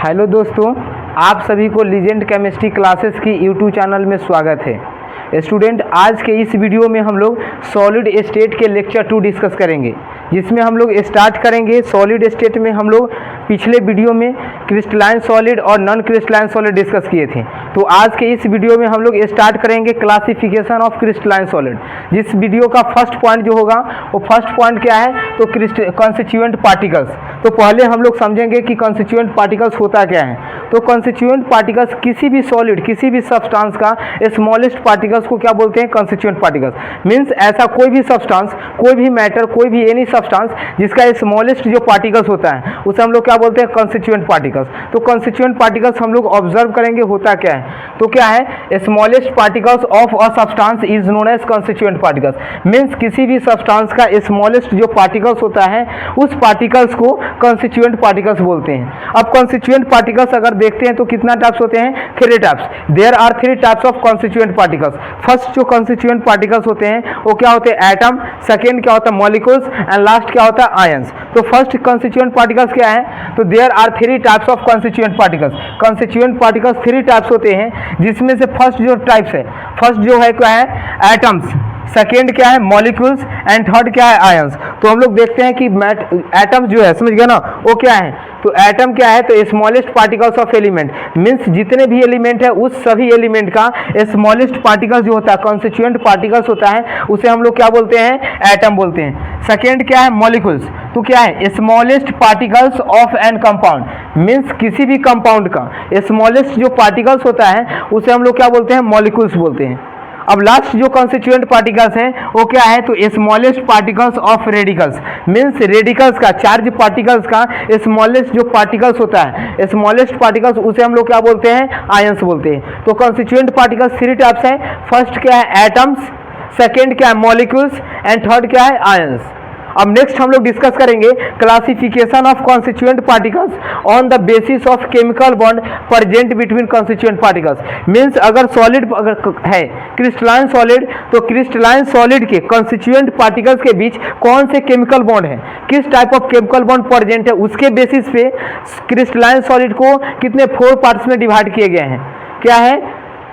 Hello दोस्तों, आप सभी को लीजेंड केमिस्ट्री क्लासेस की यूट्यूब चैनल में स्वागत है। स्टूडेंट, आज के इस वीडियो में हम लोग सॉलिड स्टेट के लेक्चर 2 डिस्कस करेंगे, जिसमें हम लोग स्टार्ट करेंगे सॉलिड स्टेट में। हम लोग पिछले वीडियो में क्रिस्टलाइन सॉलिड और नॉन क्रिस्टलाइन सॉलिड डिस्कस किए थे, तो आज के इस वीडियो में हम लोग स्टार्ट करेंगे क्लासिफिकेशन ऑफ क्रिस्टलाइन सॉलिड। जिस वीडियो का फर्स्ट पॉइंट जो होगा वो फर्स्ट पॉइंट क्या है, तो कॉन्स्टिट्यूएंट पार्टिकल्स। तो पहले हम लोग समझेंगे कि कॉन्स्टिट्यूएंट पार्टिकल्स होता क्या है। तो कॉन्स्टिट्यूएंट पार्टिकल्स किसी भी सॉलिड, किसी भी सब्सटेंस का स्मॉलेस्ट पार्टिकल्स को क्या बोलते हैं, कॉन्स्टिट्यूएंट पार्टिकल्स। मीन्स ऐसा कोई भी सब्सटेंस, कोई भी मैटर, कोई भी एनी सब्सटेंस जिसका स्मॉलेस्ट जो पार्टिकल्स होता है उसे हम लोग क्या बोलते हैं, कॉन्स्टिट्यूएंट पार्टिकल्स। तो कॉन्स्टिट्यूएंट पार्टिकल्स हम लोग ऑब्जर्व करेंगे होता क्या है। तो क्या है, smallest particles of a substance is known as constituent particles. Means किसी भी सब्सटेंस का स्मॉलेस्ट जो पार्टिकल्स होता है उस पार्टिकल्स को कॉन्स्टिट्यूएंट पार्टिकल्स बोलते हैं। अब कॉन्स्टिट्यूएंट पार्टिकल्स अगर देखते हैं तो कितना टाइप्स होते हैं, 3 types. There are 3 types of constituent particles. First जो कॉन्स्टिट्यूएंट पार्टिकल्स होते हैं वो क्या होते हैं, एटम। सेकेंड क्या होता है, मॉलिक्यूल्स। एंड लास्ट क्या होता है, आयंस। तो फर्स्ट कॉन्स्टिट्यूएंट पार्टिकल्स क्या है, तो there are 3 types of constituent particles. Constituent particles 3 types होते हैं, जिसमें से फर्स्ट जो टाइप्स है, फर्स्ट जो है क्या है, एटम्स। सेकेंड क्या है, मॉलिक्यूल्स। एंड थर्ड क्या है, आयंस। तो हम लोग देखते हैं कि एटम्स जो है, समझ गया ना, वो क्या है। तो एटम क्या है, तो smallest particles of element. Means जितने भी एलिमेंट है उस सभी एलिमेंट का स्मॉलेस्ट पार्टिकल्स जो होता है, कॉन्स्टिट्यूएंट पार्टिकल्स होता है, उसे हम लोग क्या बोलते हैं, एटम बोलते हैं। सेकेंड क्या है, मॉलिक्यूल्स। तो क्या है, smallest particles of an compound. Means किसी भी कंपाउंड का स्मॉलेस्ट जो पार्टिकल्स होता है उसे हम लोग क्या बोलते हैं, मॉलिक्यूल्स बोलते हैं। अब लास्ट जो कॉन्स्टिट्यूएंट पार्टिकल्स हैं वो क्या है, तो smallest particles of radicals. Means radicals का, चार्ज पार्टिकल्स का स्मॉलेस्ट जो पार्टिकल्स होता है, स्मॉलेस्ट पार्टिकल्स, उसे हम लोग क्या बोलते हैं, आयंस बोलते हैं। तो कॉन्स्टिट्यूएंट पार्टिकल्स 3 टाइप्स हैं। फर्स्ट क्या है, एटम्स। सेकेंड क्या है, मॉलिक्यूल्स। एंड थर्ड क्या है, आयंस। अब नेक्स्ट हम लोग डिस्कस करेंगे classification of constituent particles on the basis of chemical bond present between constituent particles. Means अगर सॉलिड अगर है क्रिस्टलाइन सॉलिड, तो क्रिस्टलाइन सॉलिड के कॉन्स्टिट्यूएंट पार्टिकल्स के बीच कौन से केमिकल बॉन्ड है, किस type of chemical bond present है, उसके बेसिस पे क्रिस्टलाइन सॉलिड को कितने 4 पार्ट्स में डिवाइड किए गए हैं। क्या है,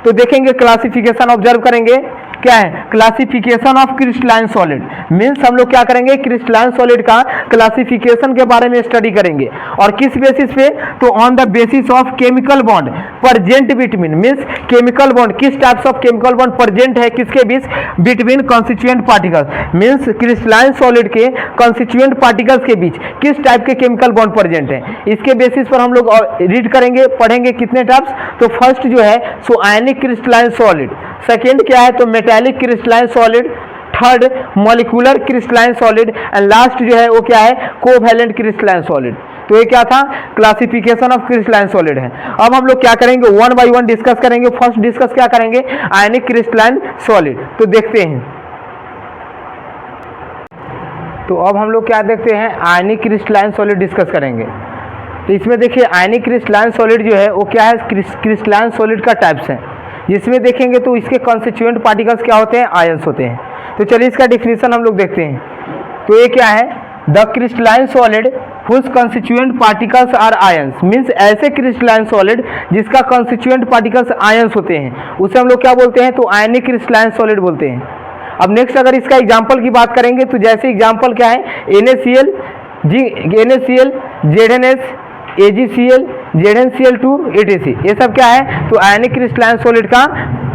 तो देखेंगे क्लासिफिकेशन ऑब्जर्व करेंगे। क्या है, classification of crystalline solid. Means हम लोग क्या करेंगे, क्रिस्टलाइन सॉलिड का क्लासिफिकेशन के बारे में स्टडी करेंगे। और किस बेसिस पे, तो on the basis of chemical bond present between. Means chemical bond, किस types of chemical bond present है किसके बीच, between constituent particles. Means crystalline solid के कॉन्स्टिट्यूएंट पार्टिकल्स के बीच किस टाइप के केमिकल बॉन्ड प्रेजेंट है, इसके बेसिस पर हम लोग रीड करेंगे, पढ़ेंगे कितने टाइप्स। तो फर्स्ट जो है सो आयनिक क्रिस्टलाइन सॉलिड। सेकेंड क्या है, तो metallic crystalline solid. Third molecular crystalline solid. And last जो है वो क्या है, कोवैलेंट क्रिस्टलाइन सॉलिड। तो ये क्या था, क्लासिफिकेशन ऑफ क्रिस्टलाइन सॉलिड है। अब हम लोग क्या करेंगे, 1 बाय 1 डिस्कस करेंगे। फर्स्ट डिस्कस क्या करेंगे, आयनिक क्रिस्टलाइन सॉलिड। तो देखते हैं, तो अब हम लोग क्या देखते हैं, आयनिक क्रिस्टलाइन सॉलिड डिस्कस करेंगे। तो इसमें देखिए आयनिक क्रिस्टलाइन सॉलिड जो है वो क्या है, क्रिस्टलाइन सॉलिड का टाइप्स है, जिसमें देखेंगे तो इसके कॉन्स्टिट्यूएंट पार्टिकल्स क्या होते हैं, आयंस होते हैं। तो चलिए इसका डिफिनीशन हम लोग देखते हैं। तो ये क्या है, the crystalline solid whose constituent particles are ions. Means ऐसे क्रिस्टलाइन सॉलिड जिसका कॉन्स्टिट्यूएंट पार्टिकल्स आयंस होते हैं उसे हम लोग क्या बोलते हैं, तो आयनिक क्रिस्टलाइन सॉलिड बोलते हैं। अब नेक्स्ट अगर इसका एग्जाम्पल की बात करेंगे तो जैसे एग्जाम्पल क्या है, NaCl, NaCl, ZnS, AgCl, ZnCl2, etc। ये सब क्या है, तो आयनिक क्रिस्टलाइन सॉलिड का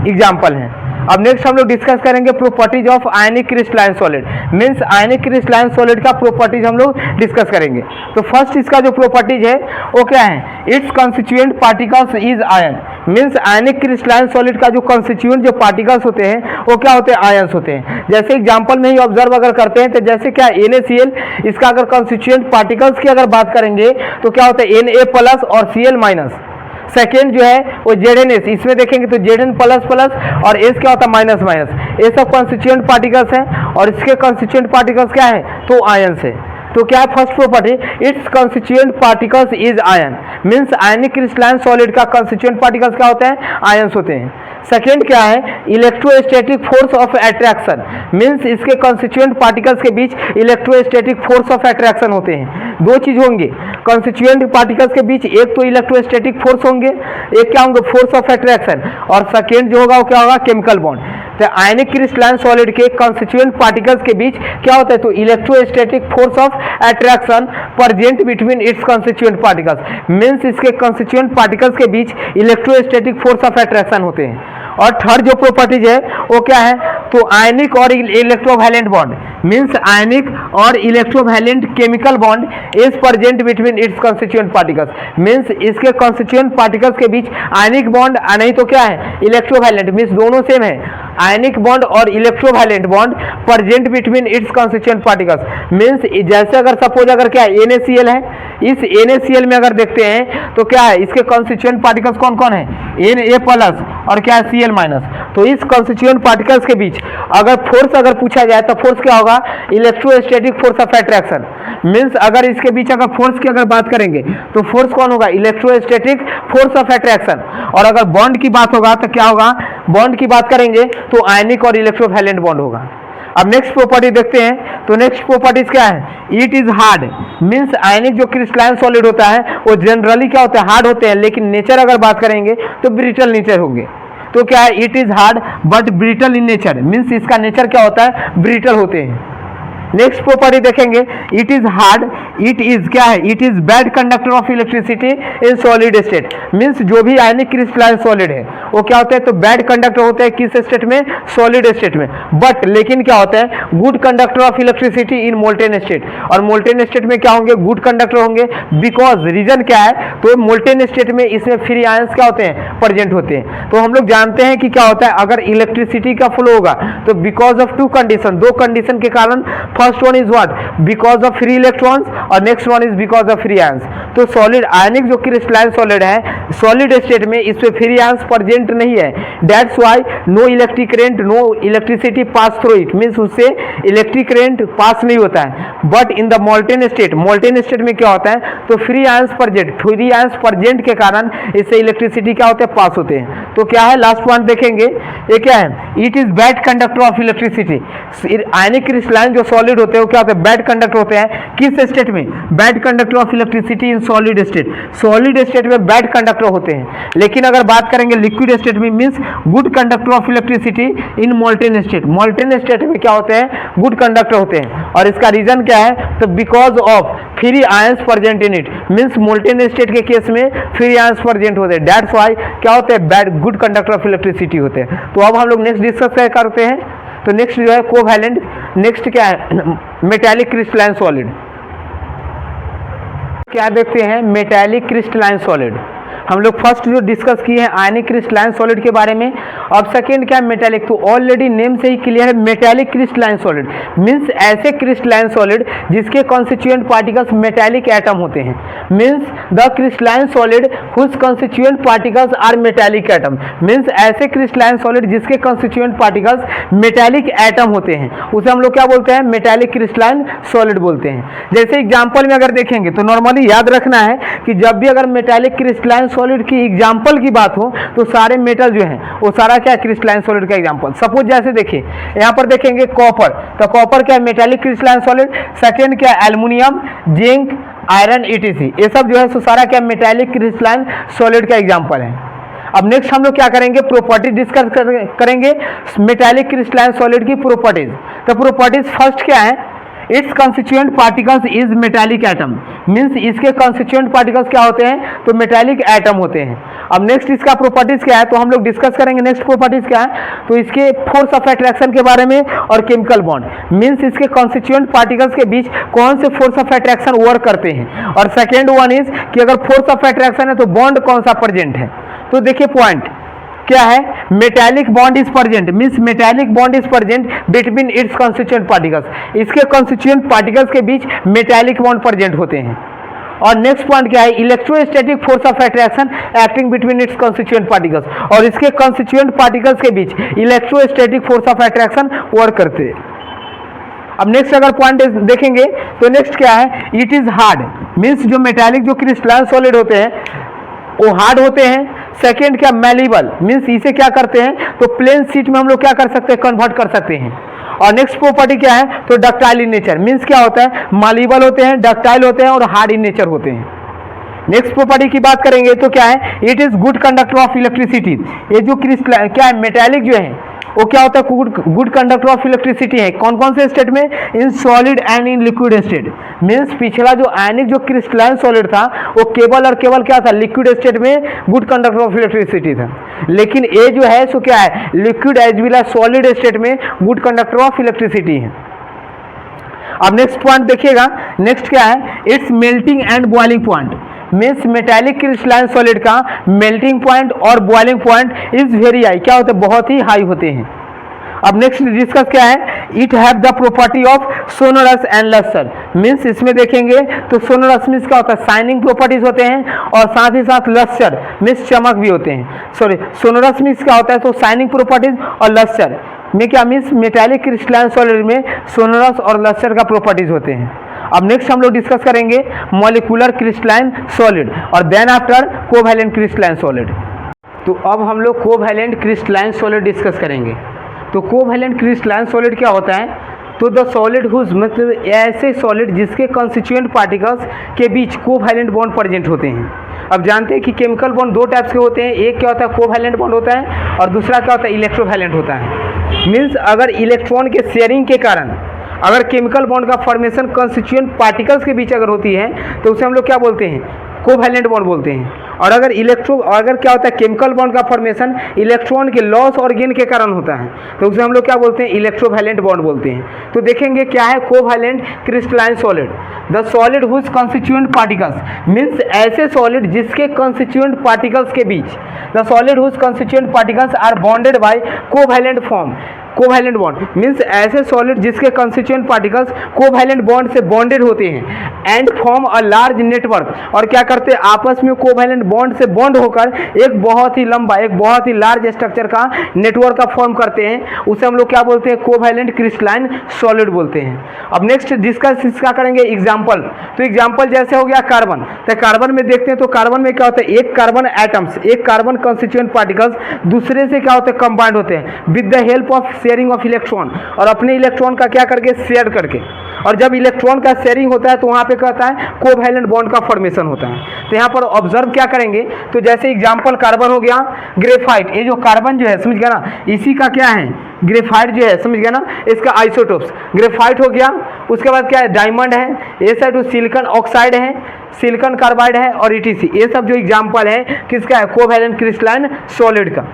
एग्जाम्पल है। अब नेक्स्ट हम लोग डिस्कस करेंगे properties of ionic crystalline solid. Means ionic crystalline solid का प्रॉपर्टीज हम लोग डिस्कस करेंगे। तो फर्स्ट इसका जो प्रॉपर्टीज है वो क्या है, its constituent particles is ion. Means ionic crystalline solid का जो कॉन्स्टिट्यूएंट जो पार्टिकल्स होते हैं वो क्या होते हैं, आयंस होते हैं। जैसे एग्जाम्पल में ही ऑब्जर्व अगर करते हैं तो जैसे क्या NaCl, इसका अगर कॉन्स्टिट्यूएंट पार्टिकल्स की अगर बात करेंगे तो क्या होता है, Na+ और Cl-। सेकेंड जो है वो ZnS, इसमें देखेंगे तो Zn++ और S क्या होता है, माइनस। ये सब कॉन्स्टिट्यूएंट पार्टिकल्स हैं और इसके कॉन्स्टिट्यूएंट पार्टिकल्स क्या है, तो आयंस है। तो क्या है first property, it's constituent particles is ion. Means ionic crystalline solid का कॉन्स्टिट्यूएंट पार्टिकल्स क्या होते हैं, आयंस होते हैं। सेकेंड क्या है, electrostatic force of attraction, means इसके कॉन्स्टिट्यूएंट पार्टिकल्स के बीच इलेक्ट्रोस्टैटिक फोर्स ऑफ अट्रैक्शन होते हैं। दो चीज होंगे कॉन्स्टिट्यूएंट पार्टिकल्स के बीच, एक तो इलेक्ट्रोस्टैटिक फोर्स होंगे, एक क्या होंगे, फोर्स ऑफ अट्रैक्शन, और सेकेंड जो होगा वो क्या होगा, केमिकल बॉन्ड। तो आयनिक क्रिस्टलाइन सॉलिड के कॉन्स्टिट्यूएंट पार्टिकल्स के बीच क्या होता है, तो electrostatic force of attraction present between its constituent particles, means इसके कॉन्स्टिट्यूएंट पार्टिकल्स के बीच इलेक्ट्रोस्टैटिक फोर्स ऑफ अट्रैक्शन होते हैं। और थर्ड जो प्रॉपर्टीज है वो क्या है, तो आयनिक और इलेक्ट्रोवैलेंट बॉन्ड, मीन्स आयनिक और electrovalent chemical bond is present between its constituent particles, means इसके कॉन्स्टिट्यूएंट पार्टिकल्स के बीच आयनिक बॉन्ड नहीं तो क्या है, इलेक्ट्रोवैलेंट, मीन्स दोनों सेम है, आयनिक बॉन्ड और electrovalent bond present between its constituent particles, means जैसे अगर सपोज अगर क्या है NaCl है, इस NaCl में अगर देखते हैं तो क्या है, इसके कॉन्स्टिट्यूएंट पार्टिकल्स कौन कौन है, Na+ और क्या है Cl-। तो इस कॉन्स्टिट्यूएंट पार्टिकल्स के बीच अगर फोर्स अगर पूछा जाए तो फोर्स क्या होगा, electrostatic force of attraction, means अगर इसके बीच अगर फोर्स की अगर बात करेंगे तो फोर्स कौन होगा, इलेक्ट्रोस्टैटिक फोर्स ऑफ अट्रैक्शन। और अगर बॉन्ड की बात होगा तो क्या होगा, बॉन्ड की बात करेंगे तो आयनिक और इलेक्ट्रोवैलेंट बॉन्ड होगा। अब नेक्स्ट प्रॉपर्टी देखते हैं, तो नेक्स्ट प्रॉपर्टीज क्या है, इट इज हार्ड, मीन्स आयनिक जो क्रिस्टलाइन सॉलिड होता है वो जनरली क्या होता है, हार्ड होते हैं, लेकिन नेचर अगर बात करेंगे तो ब्रिटल नेचर होंगे। तो क्या है, it is hard but brittle in nature, means इसका नेचर क्या होता है, ब्रिटल होते हैं। नेक्स्ट प्रॉपर्टी देखेंगे, it is hard, it is क्या है, it is bad conductor of electricity in solid state, means जो भी आयनिक क्रिस्टलाइन सॉलिड है वो क्या होता है, तो बैड कंडक्टर होते हैं किस स्टेट में, सॉलिड स्टेट में, बट लेकिन क्या होता है, good conductor of electricity in molten state, और मोल्टेन स्टेट में क्या होंगे, गुड कंडक्टर होंगे, बिकॉज रीजन क्या है, तो मोल्टेन स्टेट में इसमें फ्री आयंस क्या होते हैं, प्रेजेंट होते हैं। तो हम लोग जानते हैं कि क्या होता है, अगर इलेक्ट्रिसिटी का फ्लो होगा तो बिकॉज ऑफ टू कंडीशन, दो कंडीशन के कारण, first one is what, because of free electrons, और next one is because of free ions. तो सॉलिड आयनिक जो क्रिस्टलाइन सॉलिड है, सॉलिड स्टेट में इसमें फ्री आयंस प्रेजेंट नहीं है, that's why no electric current, no electricity pass through it, means उससे electric current pass नहीं होता है। But in the molten state, molten state में क्या होता है, तो free ions present, free ions present के कारण इससे इलेक्ट्रिसिटी क्या होते हैं, पास होते हैं। तो क्या है, लास्ट पॉइंट देखेंगे, ये क्या है, it is bad conductor of electricity, ionic crystalline जो सॉलिड होते हैं क्या होते हैं, बैड कंडक्टर होते हैं किस स्टेट में, bad conductor of electricity in solid state, solid state में बैड कंडक्टर होते हैं। लेकिन अगर बात करेंगे लिक्विड स्टेट में, means good conductor of electricity in molten state, molten state में क्या होते हैं, गुड कंडक्टर होते हैं। और इसका रीजन क्या है, तो because of free ions present in it, means molten state के केस में फ्री आयंस प्रेजेंट होते हैं, दैट्स व्हाई क्या होते हैं, bad good conductor of electricity होते हैं। तो अब हम लोग नेक्स्ट डिस्कस करते हैं, तो नेक्स्ट जो है कोवैलेंट, नेक्स्ट क्या है, मेटालिक क्रिस्टलाइन सॉलिड। क्या देखते हैं, मेटालिक क्रिस्टलाइन सॉलिड। हम लोग फर्स्ट जो डिस्कस किए हैं आयनिक क्रिस्टलाइन सॉलिड के बारे में, अब सेकेंड क्या है, मेटालिक। तो ऑलरेडी नेम से ही क्लियर है, मेटालिक क्रिस्टलाइन सॉलिड मीन्स ऐसे क्रिस्टलाइन सॉलिड जिसके कॉन्स्टिट्यूएंट पार्टिकल्स मेटालिक एटम होते हैं, means the crystalline solid whose constituent particles are metallic atom, means ऐसे क्रिस्टलाइन सॉलिड जिसके कॉन्स्टिट्यूएंट पार्टिकल्स मेटालिक एटम होते हैं, उसे हम लोग क्या बोलते हैं, मेटालिक क्रिस्टलाइन सॉलिड बोलते हैं। जैसे एग्जाम्पल में अगर देखेंगे तो नॉर्मली याद रखना है कि जब भी अगर मेटालिक क्रिस्टलाइन सॉलिड की एग्जांपल की बात हो तो सारे मेटल जो हैं वो सारा क्या क्रिस्टलाइन सॉलिड का एग्जांपल। सपोज जैसे देखिए यहाँ पर देखेंगे कॉपर, तो कॉपर क्या है, मेटालिक क्रिस्टलाइन सॉलिड। सेकेंड क्या है, एल्युमिनियम, जिंक, आयरन, ईटीसी, ये सब जो है सो सारा क्या मेटालिक क्रिस्टलाइन सॉलिड का एग्जांपल है। अब नेक्स्ट हम लोग क्या करेंगे, प्रॉपर्टी डिस्कस करेंगे मेटालिक क्रिस्टलाइन सॉलिड की प्रॉपर्टीज। तो प्रॉपर्टीज फर्स्ट क्या है, its constituent particles is metallic atom, means इसके कॉन्स्टिट्यूएंट पार्टिकल्स क्या होते हैं, तो मेटालिक एटम होते हैं। अब नेक्स्ट इसका प्रॉपर्टीज क्या है, तो हम लोग डिस्कस करेंगे नेक्स्ट प्रॉपर्टीज क्या है, तो इसके फोर्स ऑफ अट्रैक्शन के बारे में और केमिकल बॉन्ड, मीन्स इसके कॉन्स्टिट्यूएंट पार्टिकल्स के बीच कौन से फोर्स ऑफ अट्रैक्शन वर्क करते हैं। और सेकेंड वन इज कि अगर फोर्स ऑफ अट्रैक्शन है तो बॉन्ड कौन सा प्रेजेंट है। तो देखिए पॉइंट क्या है, metallic bond is present, means metallic bond is present between its constituent particles, इसके कॉन्स्टिट्यूएंट पार्टिकल्स के बीच मेटालिक बॉन्ड प्रेजेंट होते हैं। और नेक्स्ट पॉइंट क्या है, electrostatic force of attraction acting between its constituent particles, और इसके कॉन्स्टिट्यूएंट पार्टिकल्स के बीच electrostatic force of attraction work करते हैं। अब नेक्स्ट अगर पॉइंट देखेंगे तो नेक्स्ट क्या है, इट इज हार्ड, मींस जो मेटालिक जो क्रिस्टलाइन सॉलिड होते हैं वो हार्ड होते हैं। सेकेंड क्या, मैलिबल, मीन्स इसे क्या करते हैं तो प्लेन शीट में हम लोग क्या कर सकते हैं, कन्वर्ट कर सकते हैं। और नेक्स्ट प्रॉपर्टी क्या है तो डक्टाइल इन नेचर, मीन्स क्या होता है, मालिबल होते हैं, डक्टाइल होते हैं और हार्ड इन नेचर होते हैं। नेक्स्ट प्रॉपर्टी की बात करेंगे तो क्या है, it is good conductor of electricity. ये जो क्रिस्टल क्या है, मेटेलिक जो है वो क्या होता है, गुड कंडक्टर ऑफ इलेक्ट्रिसिटी है। कौन कौन से स्टेट में, in solid and in liquid state. Means पिछला जो आयनिक जो क्रिस्टलाइन सॉलिड था वो केवल और केवल क्या था, लिक्विड स्टेट में गुड कंडक्टर ऑफ इलेक्ट्रिसिटी था। लेकिन ये जो है सो क्या है, liquid as well as solid state में गुड कंडक्टर ऑफ इलेक्ट्रिसिटी है। अब नेक्स्ट पॉइंट देखिएगा, नेक्स्ट क्या है, it's melting and boiling point. Means metallic crystalline solid का मेल्टिंग पॉइंट और boiling point is very high, क्या होता है, बहुत ही हाई होते हैं। अब नेक्स्ट डिस्कस क्या है, it have the property of sonorous and luster. Means इसमें देखेंगे तो सोनोरस मीन्स क्या होता है, शाइनिंग प्रॉपर्टीज होते हैं और साथ ही साथ लस्टर मीन्स चमक भी होते हैं। सॉरी, सोनोरस मीन्स क्या होता है तो शाइनिंग प्रॉपर्टीज और लस्टर में क्या मीन्स मेटालिक क्रिस्टलाइन सॉलिड में सोनोरस और लस्टर का प्रॉपर्टीज होते हैं। अब नेक्स्ट हम लोग डिस्कस करेंगे मॉलिक्यूलर क्रिस्टलाइन सॉलिड और then after covalent crystalline solid. तो अब हम लोग कोवैलेंट क्रिस्टलाइन सॉलिड डिस्कस करेंगे। तो कोवैलेंट क्रिस्टलाइन सॉलिड क्या होता है, तो द सॉलिड हुज मतलब ऐसे सॉलिड जिसके कॉन्स्टिट्यूएंट पार्टिकल्स के बीच कोवैलेंट बॉन्ड प्रेजेंट होते हैं। अब जानते हैं कि केमिकल बॉन्ड दो टाइप्स के होते हैं, एक क्या होता है कोवैलेंट बॉन्ड होता है और दूसरा क्या होता है इलेक्ट्रोवैलेंट होता है। मीन्स अगर इलेक्ट्रॉन के शेयरिंग के कारण अगर केमिकल बॉन्ड का फॉर्मेशन कॉन्स्टिट्यूएंट पार्टिकल्स के बीच अगर होती है तो उसे हम लोग क्या बोलते हैं, कोवैलेंट बॉन्ड बोलते हैं। और अगर क्या होता है केमिकल बॉन्ड का फॉर्मेशन इलेक्ट्रॉन के लॉस और गेन के कारण होता है तो उसे हम लोग क्या बोलते हैं, इलेक्ट्रोवैलेंट बॉन्ड बोलते हैं। तो देखेंगे क्या है covalent crystalline solid, the solid whose constituent particles. Means ऐसे सॉलिड जिसके कॉन्स्टिट्यूएंट पार्टिकल्स के बीच, the solid whose constituent particles are bonded by covalent form. Covalent bond means ऐसे सॉलिड जिसके कॉन्स्टिट्यूएंट पार्टिकल्स कोवैलेंट बॉन्ड से बॉन्डेड होते हैं and form a large network, और क्या करते हैं आपस में कोवैलेंट बॉन्ड से बॉन्ड होकर एक बहुत ही लंबा, एक बहुत ही लार्ज स्ट्रक्चर का नेटवर्क का फॉर्म करते हैं। उसे हम लोग क्या बोलते हैं, कोवैलेंट क्रिस्टलाइन सॉलिड बोलते हैं। अब नेक्स्ट डिस्कस इसका करेंगे एग्जाम्पल। तो एग्जाम्पल जैसे हो गया कार्बन, तो कार्बन में देखते हैं तो कार्बन में क्या होता है, एक कार्बन एटम्स, एक कार्बन कॉन्स्टिट्यूएंट पार्टिकल्स दूसरे से क्या होते हैं, कंबाइंड होते हैं with the help of sharing of electron, और अपने इलेक्ट्रॉन का क्या करके, शेयर करके। और जब इलेक्ट्रॉन का शेयरिंग होता है तो वहां पे क्या होता है, कोवैलेंट बॉन्ड का फॉर्मेशन होता है। तो यहाँ पर ऑब्जर्व क्या करेंगे, तो जैसे एग्जांपल कार्बन हो गया, ग्रेफाइट, ये जो कार्बन जो है समझ गया ना, इसी का क्या है ग्रेफाइट जो है, समझ गया ना, इसका आइसोटोप्स ग्रेफाइट हो गया। उसके बाद क्या है, डायमंड है, ये साइड सिलिकॉन ऑक्साइड है, सिलिकॉन कार्बाइड है और ETC, ये सब जो एग्जाम्पल है किसका है, कोवैलेंट क्रिस्टलाइन सॉलिड का।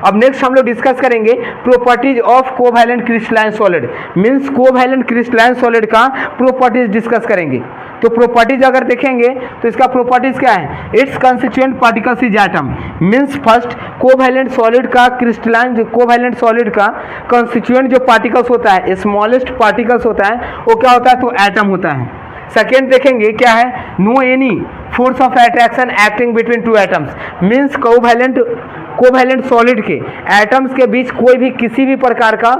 अब नेक्स्ट हम लोग डिस्कस करेंगे properties of covalent crystalline solid. Means covalent crystalline solid का प्रॉपर्टीज डिस्कस करेंगे। तो प्रॉपर्टीज अगर देखेंगे तो इसका प्रॉपर्टीज क्या है, it's constituent particles is atom. Means first covalent solid का क्रिस्टलाइन जो कोवैलेंट सॉलिड का कंस्टिट्यूएंट जो पार्टिकल्स होता है, स्मॉलेस्ट पार्टिकल्स होता है, वो क्या होता है, तो एटम होता है। सेकेंड देखेंगे क्या है, no any force of attraction acting between two atoms. Means covalent solid के एटम्स के बीच कोई भी किसी भी प्रकार का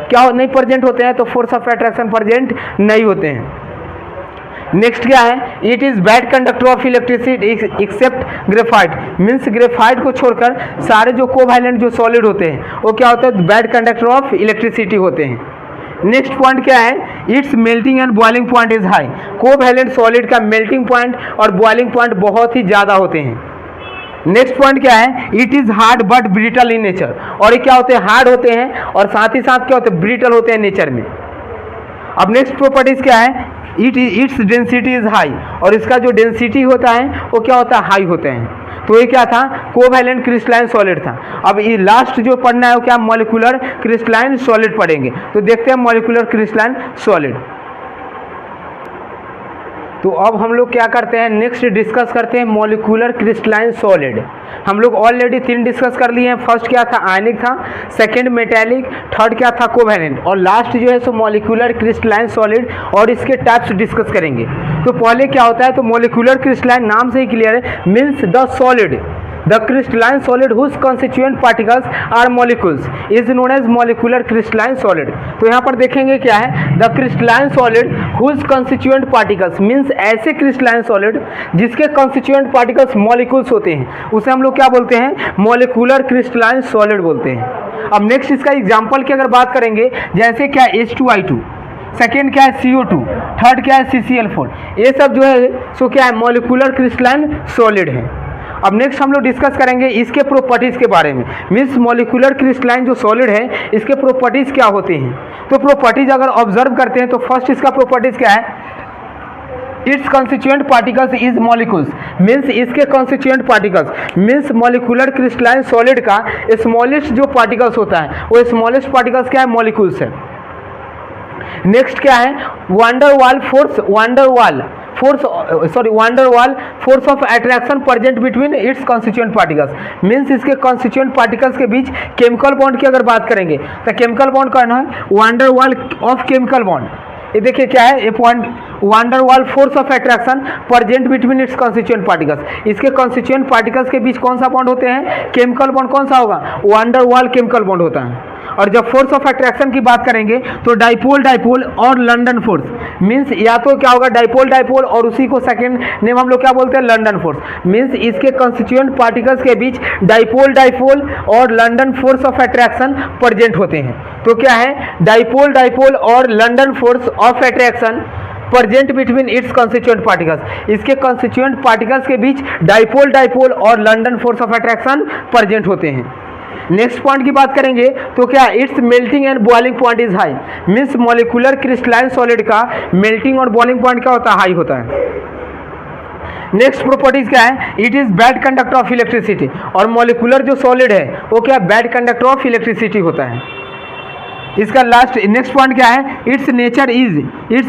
क्या नहीं प्रेजेंट होते हैं, तो फोर्स ऑफ अट्रैक्शन प्रेजेंट नहीं होते हैं। नेक्स्ट क्या है, it is bad conductor of electricity except graphite. Means graphite को छोड़कर सारे जो कोवैलेंट जो सॉलिड होते हैं वो क्या होता है, बैड कंडक्टर ऑफ इलेक्ट्रिसिटी होते हैं। नेक्स्ट पॉइंट क्या है, it's melting and boiling point is high. Covalent solid का मेल्टिंग पॉइंट और बॉइलिंग पॉइंट बहुत ही ज़्यादा होते हैं। नेक्स्ट पॉइंट क्या है, it is hard but brittle in nature. और ये क्या होते हैं, हार्ड होते हैं और साथ ही साथ क्या होते हैं, ब्रिटल होते हैं नेचर में। अब नेक्स्ट प्रॉपर्टीज क्या है, इट्स डेंसिटी इज हाई। और इसका जो डेंसिटी होता है वो क्या होता है, हाई होते हैं। तो ये क्या था, कोवैलेंट क्रिस्टलाइन सॉलिड था। अब ये लास्ट जो पढ़ना है वो क्या, मॉलिक्यूलर क्रिस्टलाइन सॉलिड पढ़ेंगे। तो देखते हैं मॉलिक्यूलर क्रिस्टलाइन सॉलिड। तो अब हम लोग क्या करते हैं, नेक्स्ट डिस्कस करते हैं मॉलिक्यूलर क्रिस्टलाइन सॉलिड। हम लोग ऑलरेडी 3 डिस्कस कर लिए हैं। फर्स्ट क्या था, आयनिक था, सेकंड मेटालिक, थर्ड क्या था, कोवैलेंट, और लास्ट जो है सो मॉलिक्यूलर क्रिस्टलाइन सॉलिड और इसके टाइप्स डिस्कस करेंगे। तो पहले क्या होता है, तो मॉलिक्यूलर क्रिस्टलाइन नाम से ही क्लियर है, means the solid the crystalline solid whose constituent particles are molecules is known as molecular crystalline solid. तो यहाँ पर देखेंगे क्या है, the crystalline solid whose constituent particles means ऐसे क्रिस्टलाइन सॉलिड जिसके कॉन्स्टिट्यूएंट पार्टिकल्स मॉलिक्यूल्स होते हैं, उसे हम लोग क्या बोलते हैं, मॉलिक्यूलर क्रिस्टलाइन सॉलिड बोलते हैं। अब नेक्स्ट इसका एग्जाम्पल की अगर बात करेंगे, जैसे क्या H2I2, सेकेंड क्या है CO2, थर्ड क्या है CCl4, ये सब जो है सो क्या है, मॉलिक्यूलर क्रिस्टलाइन सॉलिड है। अब नेक्स्ट हम लोग डिस्कस करेंगे इसके प्रॉपर्टीज़ के बारे में, मीन्स मॉलिक्यूलर क्रिस्टलाइन जो सॉलिड है इसके प्रॉपर्टीज़ क्या होते हैं। तो प्रॉपर्टीज़ अगर ऑब्जर्व करते हैं तो फर्स्ट इसका प्रॉपर्टीज़ क्या है, its constituent particles is molecules, means इसके constituent particles means molecular crystalline solid का स्मॉलेस्ट जो पार्टिकल्स होता है वो स्मॉलेस्ट पार्टिकल्स क्या है, मॉलिक्यूल्स है। नेक्स्ट क्या है, van der Waal force of attraction present between its constituent particles, means इसके कॉन्स्टिट्यूएंट पार्टिकल्स के बीच केमिकल बॉन्ड की अगर बात करेंगे तो केमिकल बॉन्ड का नाम है वांडरवाल ऑफ केमिकल बॉन्ड। ये देखिए क्या है, ये point van der Waal force of attraction present between its constituent particles, इसके कॉन्स्टिट्यूएंट पार्टिकल्स के बीच कौन सा बॉन्ड होते हैं, केमिकल बॉन्ड। कौन सा होगा, वांडरवाल केमिकल बॉन्ड होता है। और जब फोर्स ऑफ अट्रैक्शन की बात करेंगे तो डाइपोल और लंडन फोर्स, मीन्स या तो क्या होगा, डाइपोल और उसी को सेकेंड नेम हम लोग क्या बोलते हैं, लंडन फोर्स, मीन्स इसके कॉन्स्टिट्यूएंट पार्टिकल्स के बीच डाइपोल और London force of attraction present होते हैं। तो क्या है, डाइपोल और London force of attraction present between its constituent particles, इसके कॉन्स्टिट्यूएंट पार्टिकल्स के बीच डाइपोल और London force of attraction present होते हैं। नेक्स्ट पॉइंट की बात करेंगे तो क्या, it's melting and boiling point is high, means molecular crystalline solid का मेल्टिंग और बॉइलिंग पॉइंट क्या होता है, हाई होता है। नेक्स्ट प्रॉपर्टीज क्या है, it is bad conductor of electricity, और मॉलिक्यूलर जो सॉलिड है वो क्या, बैड कंडक्टर ऑफ इलेक्ट्रिसिटी होता है। इसका लास्ट नेक्स्ट पॉइंट क्या है, इट्स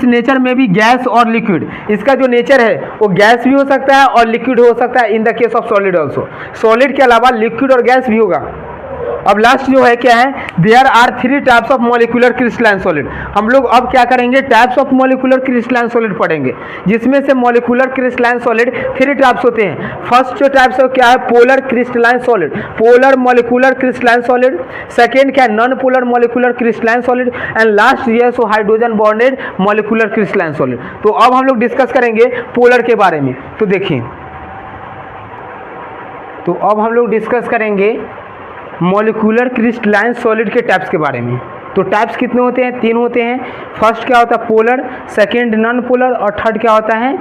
नेचर में भी गैस और लिक्विड, इसका जो नेचर है वो गैस भी हो सकता है और लिक्विड हो सकता है इन the case of solid also, solid के अलावा लिक्विड और गैस भी होगा। अब लास्ट जो है क्या है, there are 3 types of molecular crystalline solid. हम लोग अब क्या करेंगे, types of molecular crystalline solid पढ़ेंगे, जिसमें से मॉलिक्यूलर क्रिस्टलाइन सॉलिड 3 टाइप्स होते हैं। फर्स्ट जो टाइप्स क्या है, polar crystalline solid, polar molecular crystalline solid. Second क्या है, non polar molecular crystalline solid, and last ये so hydrogen bonded molecular crystalline solid. तो अब हम लोग डिस्कस करेंगे पोलर के बारे में। तो देखिए, तो अब हम लोग डिस्कस करेंगे मॉलिक्यूलर क्रिस्टलाइन सॉलिड के टाइप्स के बारे में। तो टाइप्स कितने होते हैं, 3 होते हैं। फर्स्ट क्या होता है, पोलर, सेकेंड नॉन पोलर, और थर्ड क्या होता है,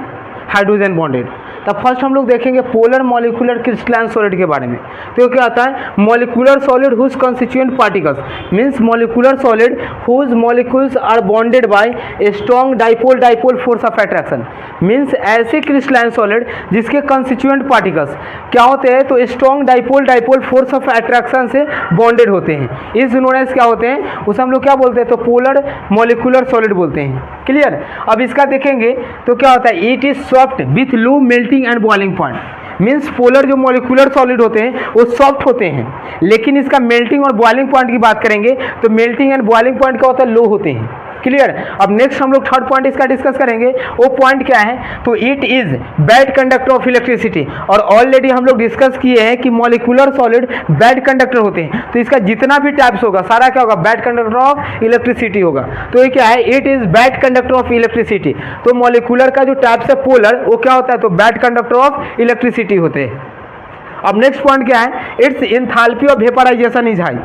हाइड्रोजन बॉन्डेड। तब फर्स्ट हम लोग देखेंगे पोलर मॉलिक्यूलर क्रिस्टलाइन सॉलिड के बारे में। तो क्या होता है, molecular solid whose constituent particles, means molecular solid whose molecules are bonded by a strong dipole force of attraction, means ऐसे क्रिस्टलाइन सॉलिड जिसके कॉन्स्टिट्यूएंट पार्टिकल्स क्या होते हैं, तो strong dipole force of attraction से बॉन्डेड होते हैं। इस नोन एज क्या होते हैं, उसे हम लोग क्या बोलते हैं, तो पोलर मॉलिक्यूलर सॉलिड बोलते हैं। क्लियर। अब इसका देखेंगे तो क्या होता है, it is soft with low melting and boiling point, means polar जो मॉलिक्यूलर सॉलिड होते हैं वो सॉफ्ट होते हैं, लेकिन इसका मेल्टिंग और बॉइलिंग पॉइंट की बात करेंगे तो मेल्टिंग एंड बॉइलिंग पॉइंट क्या होता है, लो होते हैं। क्लियर। अब नेक्स्ट हम लोग थर्ड पॉइंट इसका डिस्कस करेंगे। वो पॉइंट क्या है, तो it is bad conductor of electricity, और ऑलरेडी हम लोग डिस्कस किए हैं कि मॉलिक्यूलर सॉलिड बैड कंडक्टर होते हैं, तो इसका जितना भी टाइप्स होगा सारा क्या होगा, बैड कंडक्टर ऑफ इलेक्ट्रिसिटी होगा। तो ये क्या है, it is bad conductor of electricity. तो मॉलिक्यूलर का जो टाइप्स है पोलर, वो क्या होता है, तो बैड कंडक्टर ऑफ इलेक्ट्रिसिटी होते हैं। अब नेक्स्ट पॉइंट क्या है, it's enthalpy of vaporisation is high.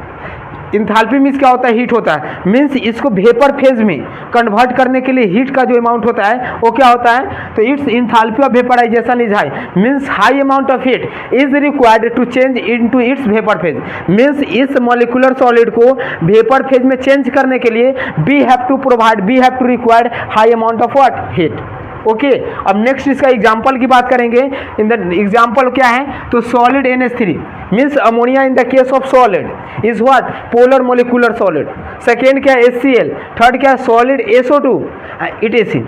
Enthalpy means क्या होता है, हीट होता है, मीन्स इसको वेपर फेज में कन्वर्ट करने के लिए हीट का जो अमाउंट होता है वो क्या होता है, तो it's enthalpy of vaporisation is high, means high amount of heat is required to change into its vapour phase, means इस मॉलिक्यूलर सॉलिड को वेपर फेज में चेंज करने के लिए we have to required high amount of what, heat. Okay. अब next इसका example की बात करेंगे। इन द एग्जांपल क्या है, तो solid NH3 means ammonia in the case of solid is what, polar molecular solid. Second क्या है, HCl। थर्ड क्या है, सॉलिड SO2 ETC।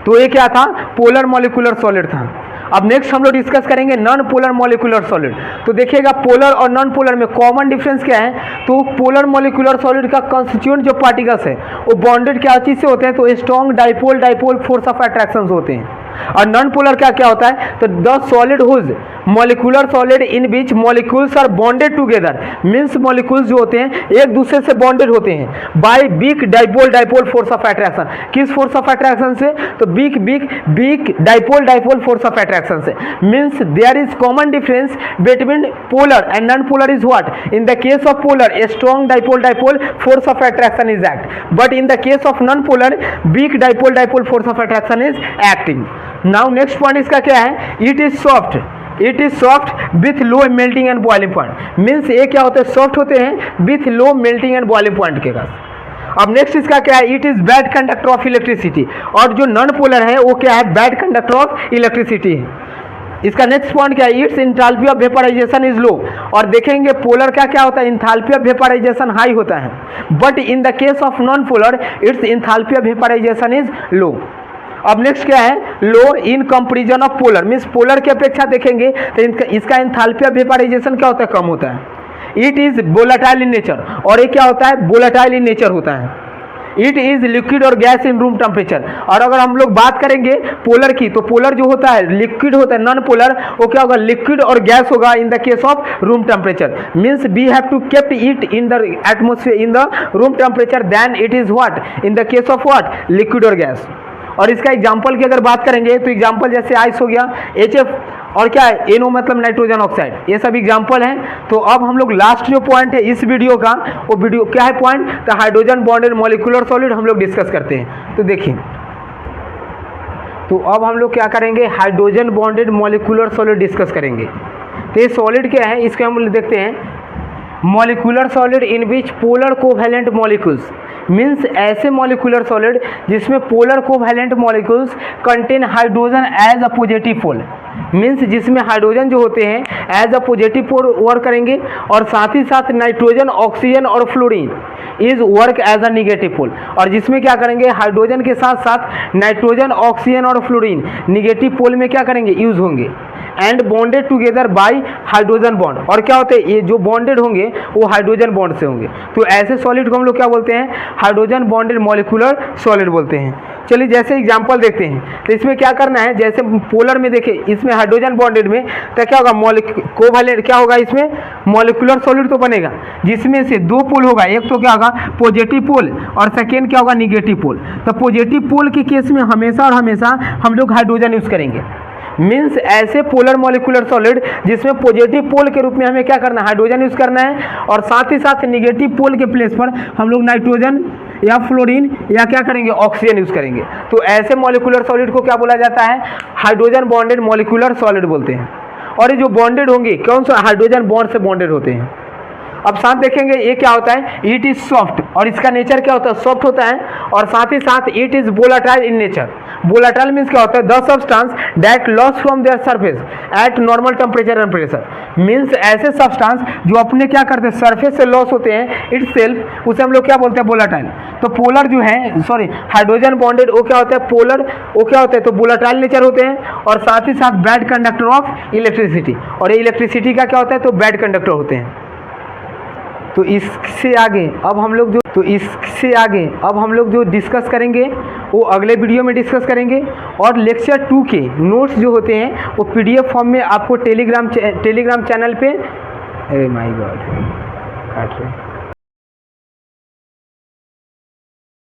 तो ये क्या था, पोलर मॉलिक्यूलर सॉलिड था। अब नेक्स्ट हम लोग डिस्कस करेंगे नॉन पोलर मॉलिक्यूलर सॉलिड। तो देखिएगा पोलर और नॉन पोलर में कॉमन डिफरेंस क्या है, तो पोलर मॉलिक्यूलर सॉलिड का कॉन्स्टिट्यूएंट जो पार्टिकल्स है वो बॉन्डेड क्या चीज से होते हैं, तो strong dipole force of attraction होते हैं। और नॉन पोलर क्या क्या होता है, तो the solid whose molecular solid in which molecules are bonded together, means molecules जो होते हैं एक दूसरे से बॉन्डेड होते हैं by weak dipole force of attraction. किस फोर्स ऑफ अट्रैक्शन से? तो weak dipole force of attraction से। Means there is common difference between polar and non polar is what? In the case of polar a strong dipole force of attraction is act, but in the case of non polar weak dipole force of attraction is acting. Now next point इसका क्या है? It is soft with low melting and boiling point. Means ये क्या होते हैं? Soft होते हैं with low melting and boiling point के पास। अब नेक्स्ट इसका क्या है? It is bad conductor of electricity. और जो नॉन पोलर है वो क्या है? बैड कंडक्टर ऑफ इलेक्ट्रिसिटी है। इसका नेक्स्ट पॉइंट क्या है? It's enthalpy of vaporisation is low. और देखेंगे पोलर का क्या होता है? इंथैल्पी ऑफ वेपराइजेशन हाई होता है, but in the case of non polar its enthalpy of vaporisation is low. अब नेक्स्ट क्या है? Low in comparison of polar, means polar की अपेक्षा देखेंगे तो इसका एंथैल्पी ऑफ वेपराइजेशन क्या होता है? कम होता है। It is volatile in nature, और ये क्या होता है? वोलेटाइल इन नेचर होता है। इट इज लिक्विड और गैस इन रूम टेम्परेचर। और अगर हम लोग बात करेंगे पोलर की, तो पोलर जो होता है लिक्विड होता है, नॉन पोलर वो क्या होगा? लिक्विड और गैस होगा in the case of room temperature. Means we have to kept it in the atmosphere in the room temperature then it is what? In the case of what? Liquid और gas. और इसका example की अगर बात करेंगे तो example जैसे ice हो गया, HF, और क्या है? NO मतलब नाइट्रोजन ऑक्साइड, ये सब एग्जाम्पल है। तो अब हम लोग लास्ट जो पॉइंट है इस वीडियो का, वो वीडियो क्या है पॉइंट? तो हाइड्रोजन बॉन्डेड मॉलिक्यूलर सॉलिड हम लोग डिस्कस करते हैं। तो देखिए, तो अब हम लोग क्या करेंगे? Hydrogen bonded molecular solid discuss करेंगे। तो ये सॉलिड क्या है इसके हम देखते हैं। Molecular solid in which polar covalent molecules, means ऐसे मॉलिक्यूलर सॉलिड जिसमें polar covalent molecules contain hydrogen as a positive pole. Means जिसमें हाइड्रोजन जो होते हैं as a positive pole work करेंगे, और साथ ही साथ नाइट्रोजन, ऑक्सीजन और fluorine is work as a negative pole. और जिसमें क्या करेंगे? हाइड्रोजन के साथ साथ नाइट्रोजन, ऑक्सीजन और फ्लोरीन निगेटिव पोल में क्या करेंगे? यूज होंगे। And bonded together by hydrogen bond. और क्या होते हैं? ये जो बॉन्डेड होंगे वो हाइड्रोजन बॉन्ड से होंगे। तो ऐसे सॉलिड को हम लोग क्या बोलते हैं? हाइड्रोजन बॉन्डेड मॉलिक्यूलर सॉलिड बोलते हैं। चलिए जैसे एग्जांपल देखते हैं। तो इसमें क्या करना है? जैसे पोलर में देखें, इसमें हाइड्रोजन बॉन्डेड में तो क्या होगा? कोवैलेंट क्या होगा? इसमें मॉलिक्यूलर सॉलिड तो बनेगा जिसमें से दो पोल होगा, एक तो क्या होगा? पॉजिटिव पोल, और सेकेंड क्या होगा? निगेटिव पोल। तो पॉजिटिव पोल के केस में हमेशा और हमेशा हम लोग हाइड्रोजन यूज करेंगे। मीन्स ऐसे पोलर मॉलिक्यूलर सॉलिड जिसमें पॉजिटिव पोल के रूप में हमें क्या करना है? हाइड्रोजन यूज करना है, और साथ ही साथ निगेटिव पोल के प्लेस पर हम लोग नाइट्रोजन या फ्लोरीन या क्या करेंगे? ऑक्सीजन यूज करेंगे। तो ऐसे मॉलिक्यूलर सॉलिड को क्या बोला जाता है? हाइड्रोजन बॉन्डेड मॉलिक्यूलर सॉलिड बोलते हैं। और ये जो बॉन्डेड होंगे कौन सा? हाइड्रोजन बॉन्ड से बॉन्डेड होते हैं। अब साथ देखेंगे ये क्या होता है? इट इज सॉफ्ट, और इसका नेचर क्या होता है? सॉफ्ट होता है। और साथ ही साथ it is volatile in nature. Volatile means क्या होता है? The substance that loss from their surface at normal temperature and pressure. Means ऐसे सब्सटेंस जो अपने क्या करते हैं? सरफेस से लॉस होते हैं इटसेल्फ, उसे हम लोग क्या बोलते हैं? वोलेटाइल। तो पोलर जो है, सॉरी, हाइड्रोजन बॉन्डेड वो क्या होता है? पोलर वो क्या होता है? तो वोलेटाइल नेचर होते हैं, और साथ ही साथ बैड कंडक्टर ऑफ इलेक्ट्रिसिटी। और ये इलेक्ट्रिसिटी का क्या होता है? तो बैड कंडक्टर होते हैं। तो इससे आगे अब हम लोग जो डिस्कस करेंगे वो अगले वीडियो में डिस्कस करेंगे। और लेक्चर 2 के नोट्स जो होते हैं वो PDF फॉर्म में आपको टेलीग्राम चैनल पे, माय गॉड काट रहे